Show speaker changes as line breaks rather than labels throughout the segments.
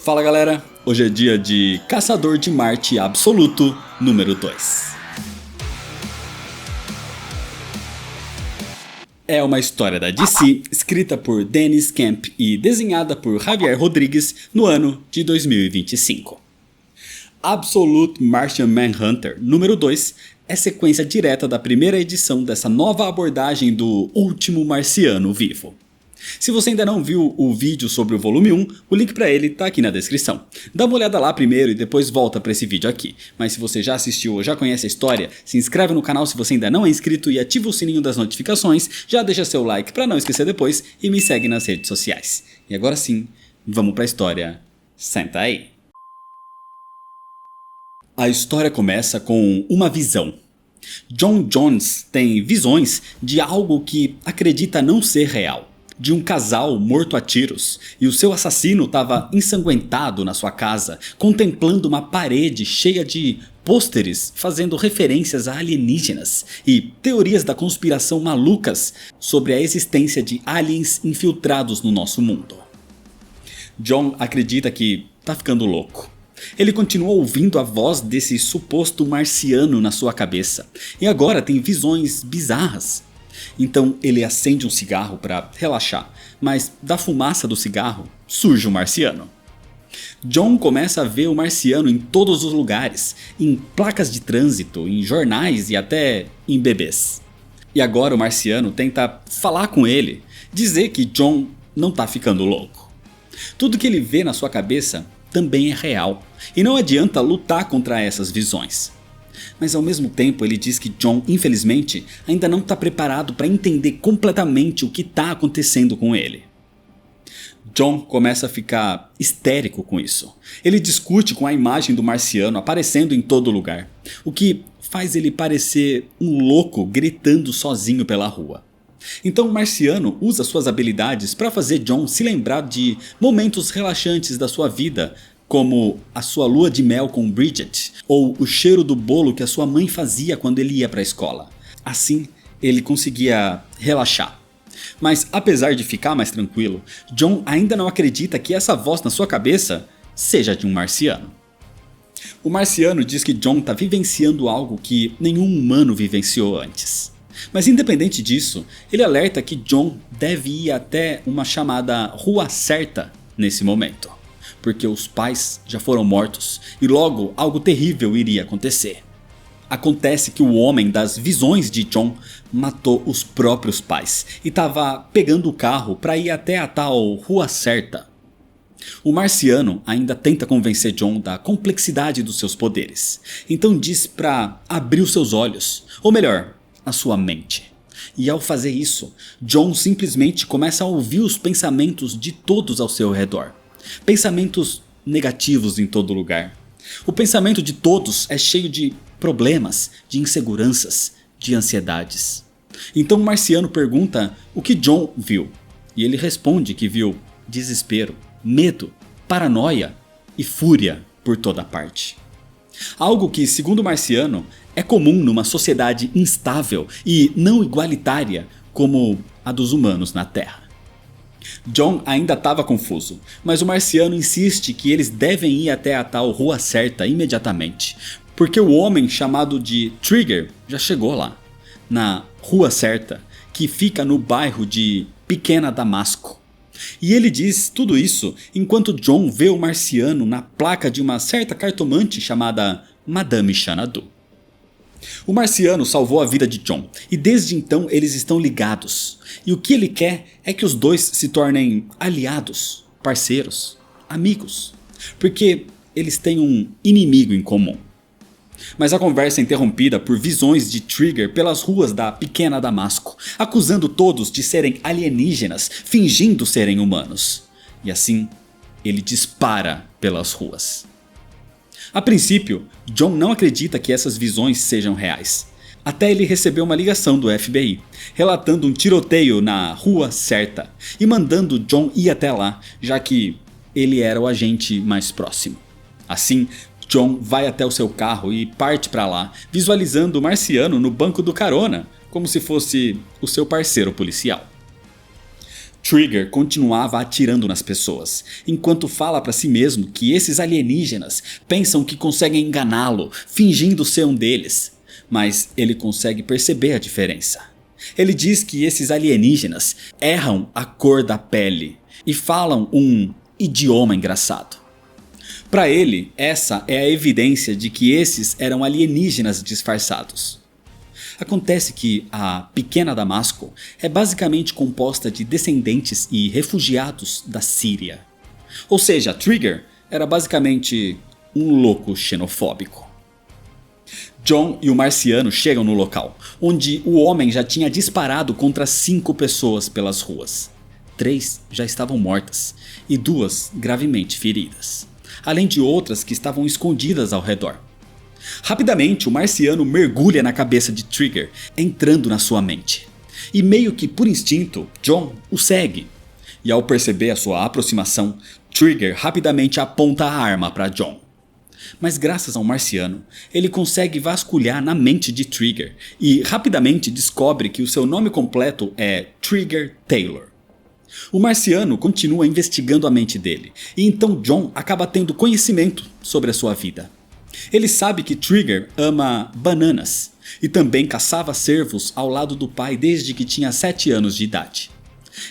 Fala galera, hoje é dia de Caçador de Marte Absoluto número 2. É uma história da DC, escrita por Dennis Camp e desenhada por Javier Rodrigues no ano de 2025. Absolute Martian Manhunter número 2 é sequência direta da primeira edição dessa nova abordagem do último marciano vivo. Se você ainda não viu o vídeo sobre o volume 1, o link pra ele tá aqui na descrição. Dá uma olhada lá primeiro e depois volta pra esse vídeo aqui. Mas se você já assistiu ou já conhece a história, se inscreve no canal se você ainda não é inscrito e ativa o sininho das notificações, já deixa seu like pra não esquecer depois e me segue nas redes sociais. E agora sim, vamos pra história. Senta aí. A história começa com uma visão. John Jones tem visões de algo que acredita não ser real. De um casal morto a tiros, e o seu assassino estava ensanguentado na sua casa, contemplando uma parede cheia de pôsteres fazendo referências a alienígenas e teorias da conspiração malucas sobre a existência de aliens infiltrados no nosso mundo. John acredita que tá ficando louco. Ele continua ouvindo a voz desse suposto marciano na sua cabeça, e agora tem visões bizarras. Então ele acende um cigarro para relaxar, mas da fumaça do cigarro surge o marciano. John começa a ver o marciano em todos os lugares, em placas de trânsito, em jornais e até em bebês. E agora o marciano tenta falar com ele, dizer que John não tá ficando louco. Tudo que ele vê na sua cabeça também é real, e não adianta lutar contra essas visões. Mas ao mesmo tempo ele diz que John, infelizmente, ainda não está preparado para entender completamente o que está acontecendo com ele. John começa a ficar histérico com isso. Ele discute com a imagem do marciano aparecendo em todo lugar, o que faz ele parecer um louco gritando sozinho pela rua. Então o marciano usa suas habilidades para fazer John se lembrar de momentos relaxantes da sua vida, como a sua lua de mel com Bridget, ou o cheiro do bolo que a sua mãe fazia quando ele ia para a escola. Assim, ele conseguia relaxar. Mas apesar de ficar mais tranquilo, John ainda não acredita que essa voz na sua cabeça seja de um marciano. O marciano diz que John está vivenciando algo que nenhum humano vivenciou antes. Mas independente disso, ele alerta que John deve ir até uma chamada Rua Certa nesse momento. Porque os pais já foram mortos e logo algo terrível iria acontecer. Acontece que o homem das visões de John matou os próprios pais e estava pegando o carro para ir até a tal Rua Certa. O marciano ainda tenta convencer John da complexidade dos seus poderes, então diz para abrir os seus olhos, ou melhor, a sua mente. E ao fazer isso, John simplesmente começa a ouvir os pensamentos de todos ao seu redor. Pensamentos negativos em todo lugar. O pensamento de todos é cheio de problemas, de inseguranças, de ansiedades. Então o marciano pergunta o que John viu. E ele responde que viu desespero, medo, paranoia e fúria por toda parte. Algo que, segundo o marciano, é comum numa sociedade instável e não igualitária como a dos humanos na Terra. John ainda estava confuso, mas o marciano insiste que eles devem ir até a tal Rua Certa imediatamente, porque o homem chamado de Trigger já chegou lá, na Rua Certa, que fica no bairro de Pequena Damasco. E ele diz tudo isso enquanto John vê o marciano na placa de uma certa cartomante chamada Madame Xanadu. O marciano salvou a vida de John e desde então eles estão ligados. E o que ele quer é que os dois se tornem aliados, parceiros, amigos. Porque eles têm um inimigo em comum. Mas a conversa é interrompida por visões de Trigger pelas ruas da Pequena Damasco, acusando todos de serem alienígenas, fingindo serem humanos. E assim, ele dispara pelas ruas. A princípio, John não acredita que essas visões sejam reais. Até ele receber uma ligação do FBI, relatando um tiroteio na Rua Certa e mandando John ir até lá, já que ele era o agente mais próximo. Assim, John vai até o seu carro e parte para lá, visualizando o marciano no banco do carona, como se fosse o seu parceiro policial. Trigger continuava atirando nas pessoas, enquanto fala para si mesmo que esses alienígenas pensam que conseguem enganá-lo, fingindo ser um deles. Mas ele consegue perceber a diferença. Ele diz que esses alienígenas erram a cor da pele e falam um idioma engraçado. Para ele, essa é a evidência de que esses eram alienígenas disfarçados. Acontece que a Pequena Damasco é basicamente composta de descendentes e refugiados da Síria. Ou seja, Trigger era basicamente um louco xenofóbico. John e o marciano chegam no local, onde o homem já tinha disparado contra 5 pessoas pelas ruas. 3 já estavam mortas e 2 gravemente feridas, além de outras que estavam escondidas ao redor. Rapidamente, o marciano mergulha na cabeça de Trigger, entrando na sua mente. E meio que por instinto, John o segue. E ao perceber a sua aproximação, Trigger rapidamente aponta a arma para John. Mas graças ao marciano, ele consegue vasculhar na mente de Trigger e rapidamente descobre que o seu nome completo é Trigger Taylor. O marciano continua investigando a mente dele, e então John acaba tendo conhecimento sobre a sua vida. Ele sabe que Trigger ama bananas e também caçava cervos ao lado do pai desde que tinha 7 anos de idade.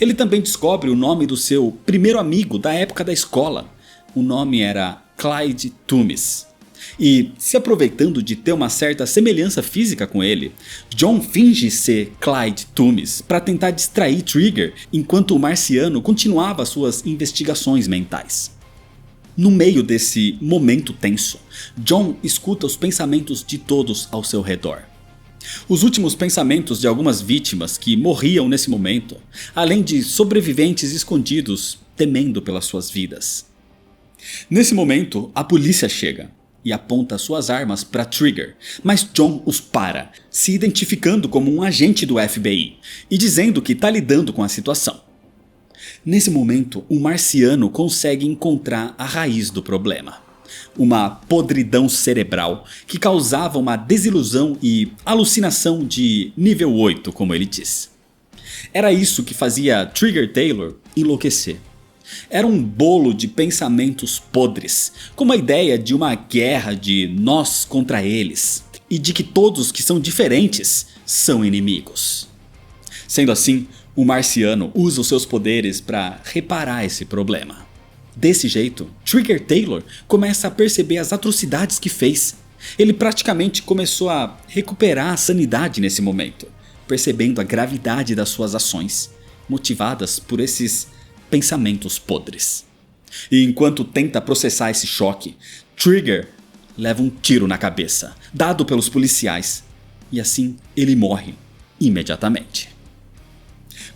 Ele também descobre o nome do seu primeiro amigo da época da escola. O nome era Clyde Toomis. E, se aproveitando de ter uma certa semelhança física com ele, John finge ser Clyde Toomis para tentar distrair Trigger enquanto o marciano continuava suas investigações mentais. No meio desse momento tenso, John escuta os pensamentos de todos ao seu redor. Os últimos pensamentos de algumas vítimas que morriam nesse momento, além de sobreviventes escondidos temendo pelas suas vidas. Nesse momento, a polícia chega e aponta suas armas para Trigger, mas John os para, se identificando como um agente do FBI e dizendo que está lidando com a situação. Nesse momento, o marciano consegue encontrar a raiz do problema. Uma podridão cerebral que causava uma desilusão e alucinação de nível 8, como ele diz. Era isso que fazia Trigger Taylor enlouquecer. Era um bolo de pensamentos podres, como a ideia de uma guerra de nós contra eles, e de que todos que são diferentes são inimigos. Sendo assim, o marciano usa os seus poderes para reparar esse problema. Desse jeito, Trigger Taylor começa a perceber as atrocidades que fez. Ele praticamente começou a recuperar a sanidade nesse momento, percebendo a gravidade das suas ações, motivadas por esses pensamentos podres. E enquanto tenta processar esse choque, Trigger leva um tiro na cabeça, dado pelos policiais, e assim ele morre imediatamente.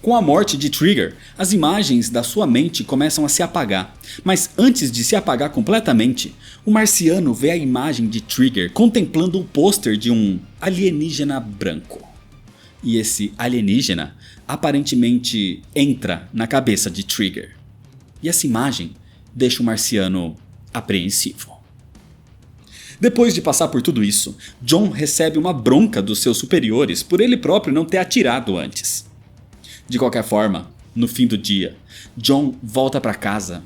Com a morte de Trigger, as imagens da sua mente começam a se apagar, mas antes de se apagar completamente, o marciano vê a imagem de Trigger contemplando o pôster de um alienígena branco. E esse alienígena aparentemente entra na cabeça de Trigger. E essa imagem deixa o marciano apreensivo. Depois de passar por tudo isso, John recebe uma bronca dos seus superiores por ele próprio não ter atirado antes. De qualquer forma, no fim do dia, John volta para casa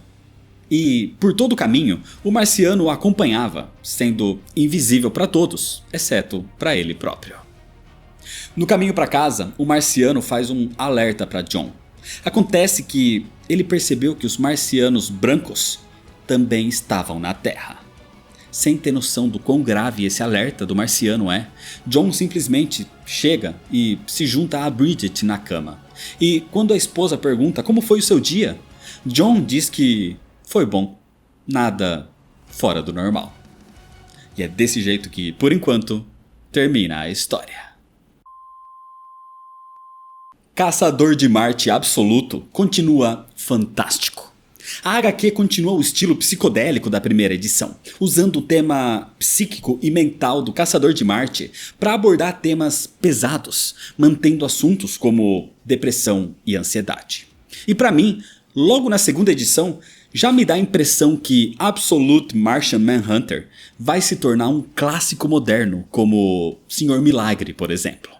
e, por todo o caminho, o marciano o acompanhava, sendo invisível para todos, exceto para ele próprio. No caminho para casa, o marciano faz um alerta para John. Acontece que ele percebeu que os marcianos brancos também estavam na Terra. Sem ter noção do quão grave esse alerta do marciano é, John simplesmente chega e se junta a Bridget na cama. E quando a esposa pergunta como foi o seu dia, John diz que foi bom, nada fora do normal. E é desse jeito que, por enquanto, termina a história. Caçador de Marte Absoluto continua fantástico. A HQ continua o estilo psicodélico da primeira edição, usando o tema psíquico e mental do Caçador de Marte para abordar temas pesados, mantendo assuntos como depressão e ansiedade. E para mim, logo na segunda edição, já me dá a impressão que Absolute Martian Manhunter vai se tornar um clássico moderno, como Senhor Milagre, por exemplo.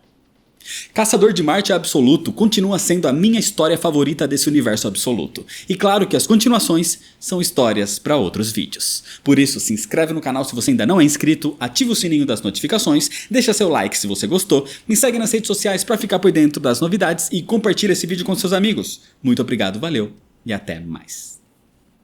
Caçador de Marte Absoluto continua sendo a minha história favorita desse universo absoluto. E claro que as continuações são histórias para outros vídeos. Por isso, se inscreve no canal se você ainda não é inscrito, ativa o sininho das notificações, deixa seu like se você gostou, me segue nas redes sociais para ficar por dentro das novidades e compartilha esse vídeo com seus amigos. Muito obrigado, valeu e até mais.